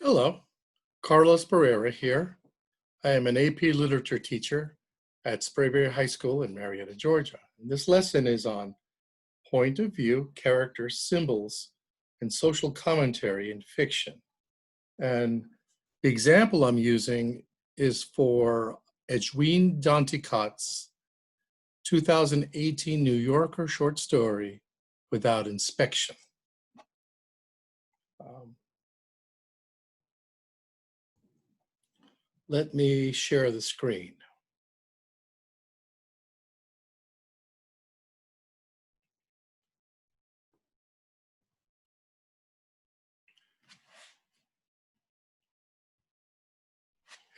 Hello, Carlos Barrera here. I am an AP Literature teacher at Sprayberry High School in Marietta, Georgia. And this lesson is on point of view, characters, symbols, and social commentary in fiction. And the example I'm using is for Edwidge Danticat's 2018 New Yorker short story, Without Inspection. Let me share the screen.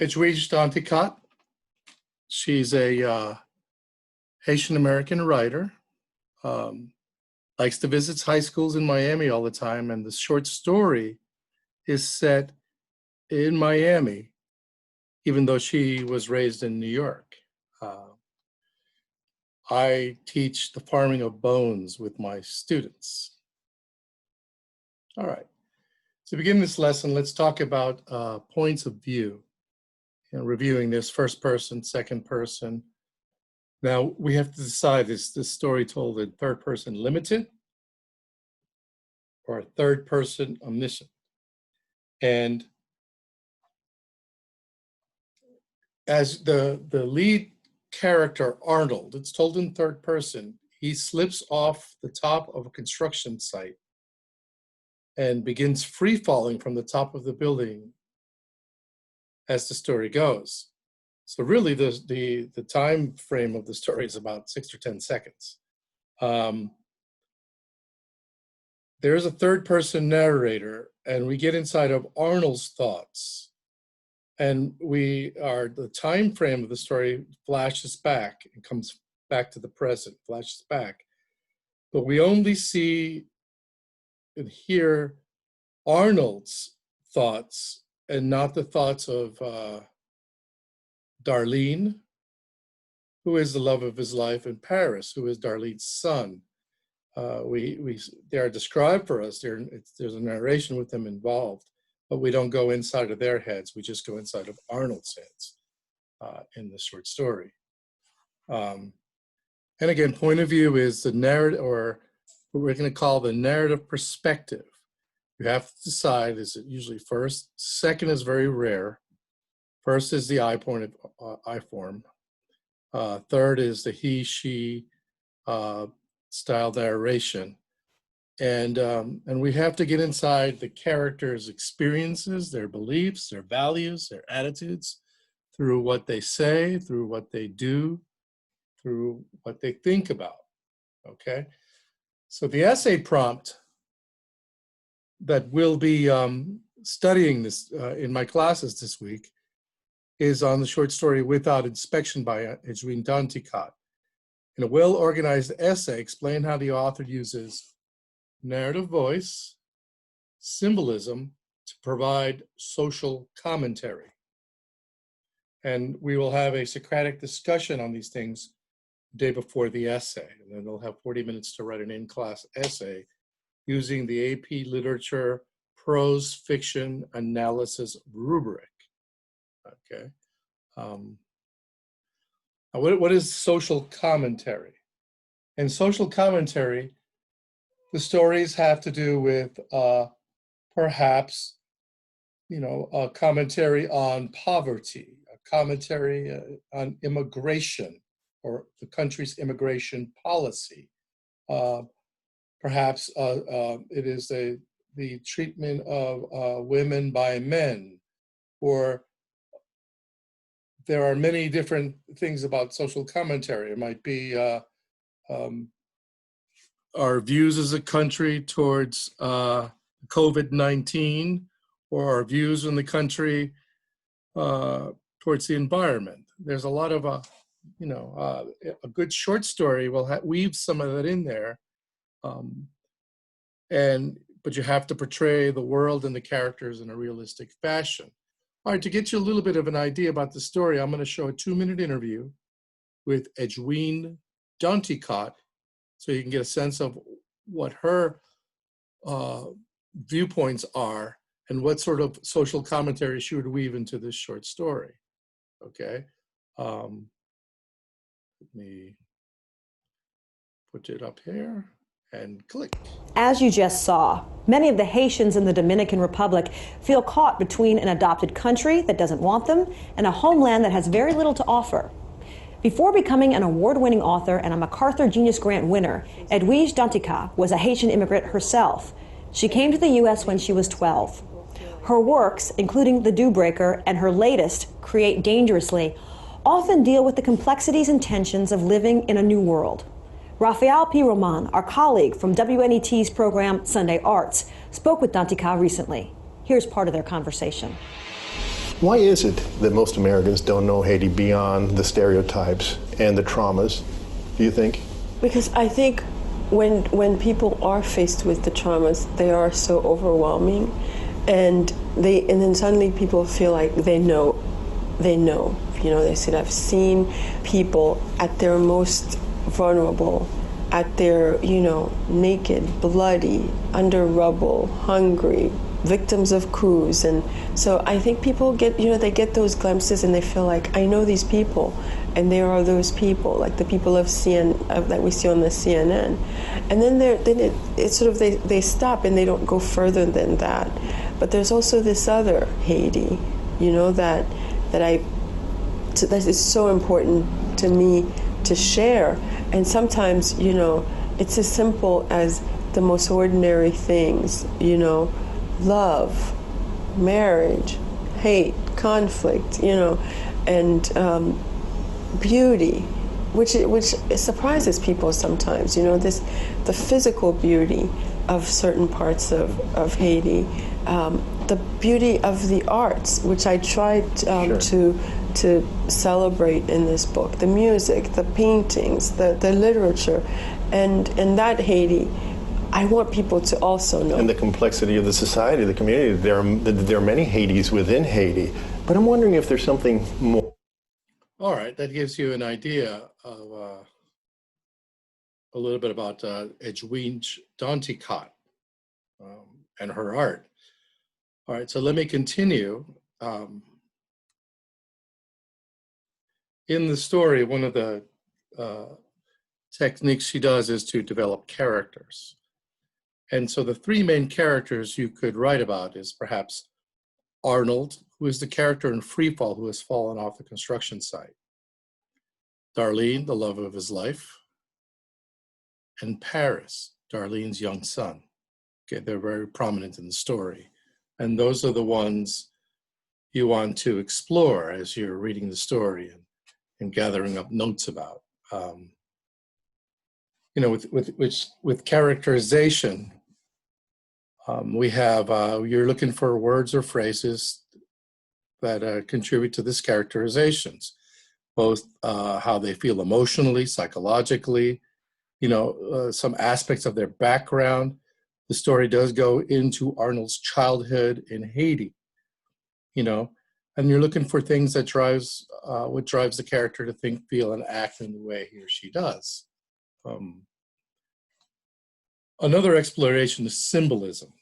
Edwidge Danticat. She's a Haitian American writer. Likes to visit high schools in Miami all the time, and the short story is set in Miami, even though she was raised in New York. I teach the farming of bones with my students. All right, to begin this lesson, let's talk about points of view and reviewing this first person, second person. Now we have to decide, is this story told in third person limited or third person omniscient? And as the lead character, Arnold, it's told in third person, he slips off the top of a construction site and begins free falling from the top of the building as the story goes. So really the time frame of the story is about 6 or 10 seconds. There's a third person narrator, and we get inside of Arnold's thoughts. And the time frame of the story flashes back and comes back to the present, flashes back. But we only see and hear Arnold's thoughts and not the thoughts of Darlene, who is the love of his life, and Paris, who is Darlene's son. They are described for us. There's a narration with them involved, but we don't go inside of their heads. We just go inside of Arnold's heads in the short story. And again, point of view is the narrative, or what we're going to call the narrative perspective. You have to decide, is it usually first? Second is very rare. First is the I form. Third is the he, she style narration. And we have to get inside the characters' experiences, their beliefs, their values, their attitudes, through what they say, through what they do, through what they think about, okay? So the essay prompt that we'll be studying this in my classes this week is on the short story Without Inspection by Edwidge Danticat. In a well-organized essay, explain how the author uses narrative voice, symbolism to provide social commentary. And we will have a Socratic discussion on these things the day before the essay. And then they'll have 40 minutes to write an in-class essay using the AP Literature Prose Fiction Analysis rubric. Okay. What is social commentary? In social commentary, the stories have to do with perhaps, a commentary on poverty, a commentary on immigration or the country's immigration policy. Perhaps it is the treatment of women by men, or there are many different things about social commentary. It might be our views as a country towards COVID-19, or our views in the country towards the environment. There's a lot of, a good short story will weave some of that in there. But you have to portray the world and the characters in a realistic fashion. All right, to get you a little bit of an idea about the story, I'm going to show a 2-minute interview with Edwidge Danticat, so you can get a sense of what her viewpoints are and what sort of social commentary she would weave into this short story. Okay, let me put it up here and click. As you just saw, many of the Haitians in the Dominican Republic feel caught between an adopted country that doesn't want them and a homeland that has very little to offer. Before becoming an award-winning author and a MacArthur Genius Grant winner, Edwidge Danticat was a Haitian immigrant herself. She came to the U.S. when she was 12. Her works, including The Dewbreaker and her latest, Create Dangerously, often deal with the complexities and tensions of living in a new world. Raphael P. Roman, our colleague from WNET's program Sunday Arts, spoke with Danticat recently. Here's part of their conversation. Why is it that most Americans don't know Haiti beyond the stereotypes and the traumas, do you think? Because I think when people are faced with the traumas, they are so overwhelming, and then suddenly people feel like they know. You know, they said, I've seen people at their most vulnerable, at their, naked, bloody, under rubble, hungry, victims of coups. And so I think people get, they get those glimpses and they feel like, I know these people, and there are those people, like the people of that we see on the CNN. And then it's sort of, they stop and they don't go further than that. But there's also this other Haiti, that is so important to me to share. And sometimes, it's as simple as the most ordinary things, love, marriage, hate, conflict, and beauty, which surprises people sometimes, the physical beauty of certain parts of Haiti, the beauty of the arts, which I tried Sure. to celebrate in this book, the music, the paintings, the literature, and that Haiti, I want people to also know. And the complexity of the society, the community. There are many Haitis within Haiti, but I'm wondering if there's something more. All right, that gives you an idea of a little bit about Edwidge Danticat and her art. All right, so let me continue. In the story, one of the techniques she does is to develop characters. And so the three main characters you could write about is perhaps Arnold, who is the character in Freefall who has fallen off the construction site. Darlene, the love of his life. And Paris, Darlene's young son. Okay, they're very prominent in the story. And those are the ones you want to explore as you're reading the story and gathering up notes about. With characterization, we have, you're looking for words or phrases that contribute to this characterizations, both how they feel emotionally, psychologically, some aspects of their background. The story does go into Arnold's childhood in Haiti, and you're looking for things that what drives the character to think, feel, and act in the way he or she does. Another exploration is symbolism.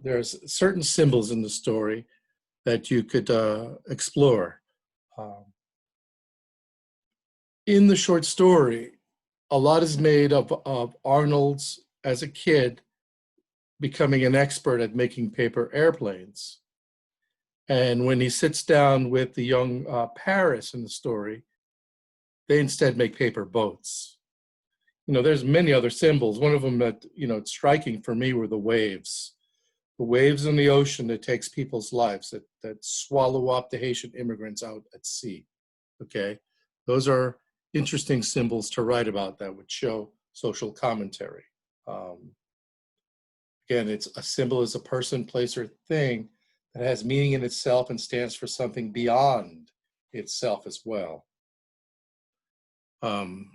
There's certain symbols in the story that you could explore. In the short story, a lot is made of Arnold's, as a kid, becoming an expert at making paper airplanes. And when he sits down with the young Paris in the story, they instead make paper boats. There's many other symbols. One of them that, it's striking for me were the waves. The waves in the ocean that takes people's lives, that swallow up the Haitian immigrants out at sea, okay? Those are interesting symbols to write about that would show social commentary. Again, a symbol is a person, place, or thing that has meaning in itself and stands for something beyond itself as well. Again,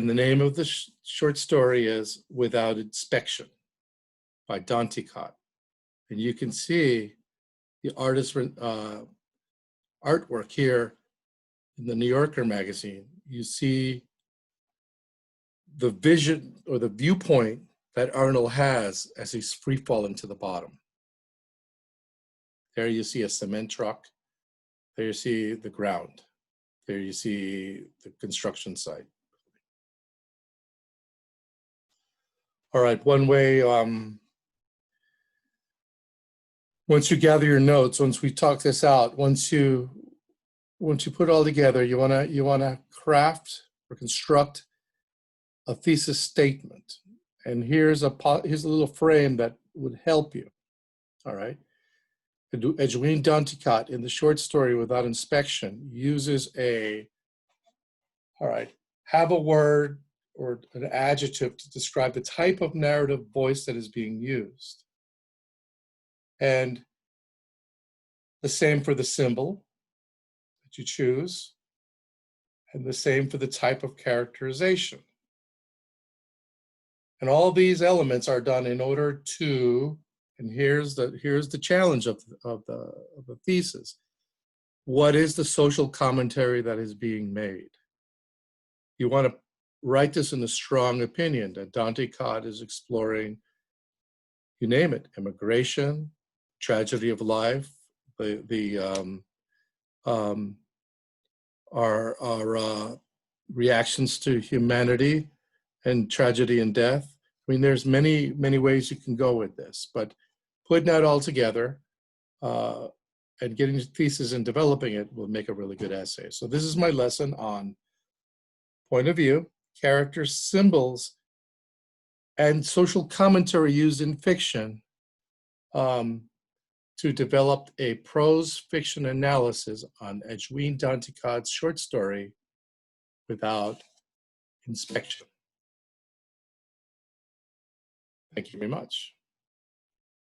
the name of the short story is Without Inspection by Danticat. And you can see the artist's artwork here in the New Yorker magazine. You see the vision or the viewpoint that Arnold has as he's free falling to the bottom. There you see a cement truck. There you see the ground. There you see the construction site. All right, one way, once you gather your notes, once we talk this out, once you put it all together, you wanna craft or construct a thesis statement. And here's a little frame that would help you. All right. Edwidge Danticat in the short story Without Inspection uses have a word or an adjective to describe the type of narrative voice that is being used. And the same for the symbol that you choose, and the same for the type of characterization. And all these elements are done in order to, and here's the challenge of the thesis. What is the social commentary that is being made? You want to write this in a strong opinion that Danticat is exploring, you name it, immigration, tragedy of life, our reactions to humanity and tragedy and death. I mean, there's many ways you can go with this, but putting that all together and getting the thesis and developing it will make a really good essay. So this is my lesson on point of view, characters, symbols, and social commentary used in fiction to develop a prose fiction analysis on Edwidge Danticat's short story, Without Inspection. Thank you very much.